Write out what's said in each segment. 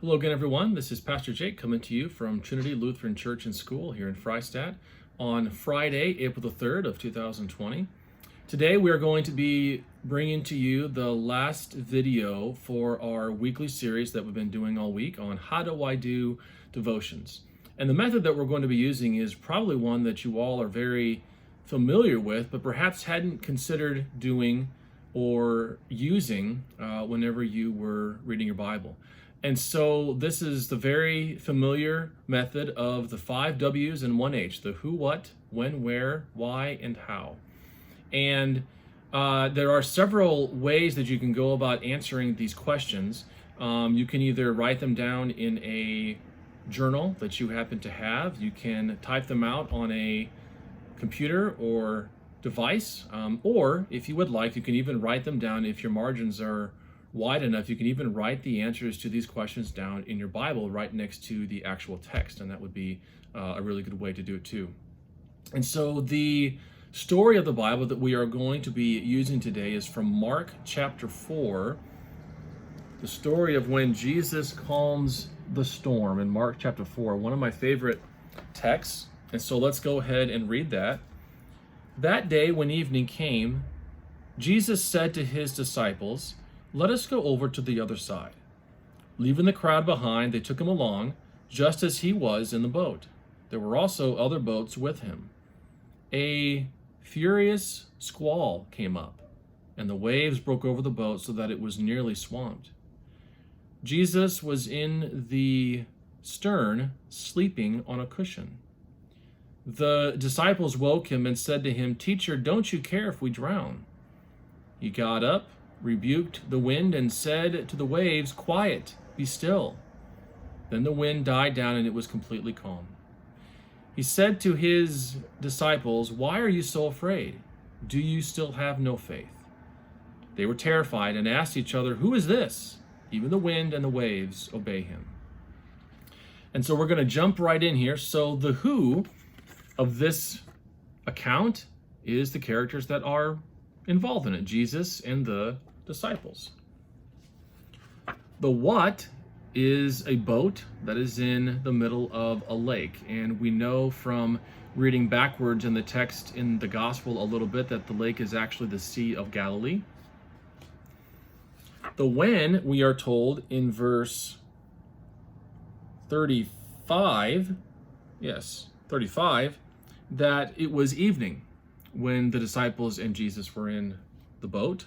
Hello again, everyone. This is Pastor Jake coming to you from Trinity Lutheran Church and School here in Freistadt on Friday, April the 3rd of 2020. Today we are going to be bringing to you the last video for our weekly series that we've been doing all week on how do I do devotions. And the method that we're going to be using is probably one that you all are very familiar with, but perhaps hadn't considered doing or using whenever you were reading your Bible. And so this is the very familiar method of the 5 W's and 1 H, the who, what, when, where, why, and how. And there are several ways that you can go about answering these questions. You can either write them down in a journal that you happen to have. You can type them out on a computer or device, or if you would like, you can even write them down. If your margins are wide enough, you can even write the answers to these questions down in your Bible right next to the actual text, and that would be a really good way to do it too. And so the story of the Bible that we are going to be using today is from Mark chapter 4, the story of when Jesus calms the storm in Mark chapter 4, one of my favorite texts. And so let's go ahead and read that. That day when evening came, Jesus said to his disciples, "Let us go over to the other side." Leaving the crowd behind, they took him along, just as he was in the boat. There were also other boats with him. A furious squall came up, and the waves broke over the boat so that it was nearly swamped. Jesus was in the stern, sleeping on a cushion. The disciples woke him and said to him, "Teacher, don't you care if we drown?" He got up, rebuked the wind, and said to the waves, "Quiet, be still." Then the wind died down and it was completely calm. He said to his disciples, "Why are you so afraid? Do you still have no faith?" They were terrified and asked each other, "Who is this? Even the wind and the waves obey him." And so we're going to jump right in here. So the who of this account is the characters that are involved in it, Jesus and the disciples. The what is a boat that is in the middle of a lake, and we know from reading backwards in the text in the gospel a little bit that the lake is actually the Sea of Galilee. The when, we are told in verse 35, that it was evening when the disciples and Jesus were in the boat.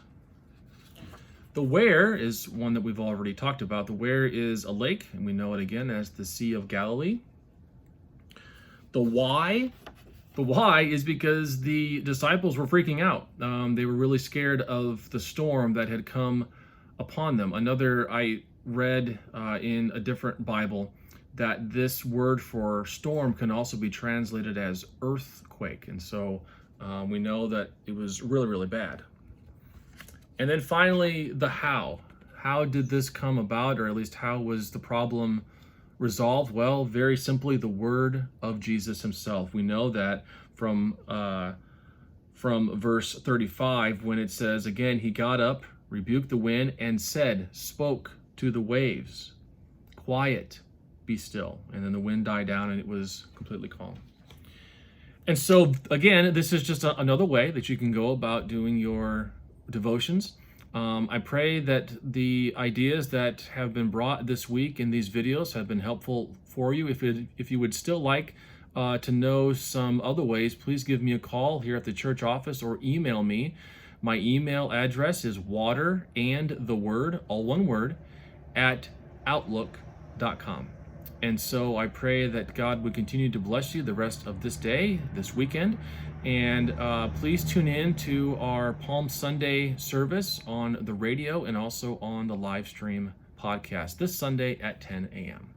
The where is one that we've already talked about. The where is a lake, and we know it again as the Sea of Galilee. The why is because the disciples were freaking out. They were really scared of the storm that had come upon them. I read in a different Bible that this word for storm can also be translated as earthquake. And so we know that it was really, really bad. And then finally, the how. How did this come about, or at least how was the problem resolved? Well, very simply, the word of Jesus himself. We know that from verse 35, when it says, again, he got up, rebuked the wind, and spoke to the waves, "Quiet, be still." And then the wind died down and it was completely calm. And so, again, this is just another way that you can go about doing your devotions. I pray that the ideas that have been brought this week in these videos have been helpful for you. If you would still like to know some other ways, please give me a call here at the church office or email me. My email address is waterandtheword, all one word, at outlook.com. And so I pray that God would continue to bless you the rest of this day, this weekend. And please tune in to our Palm Sunday service on the radio and also on the live stream podcast this Sunday at 10 a.m.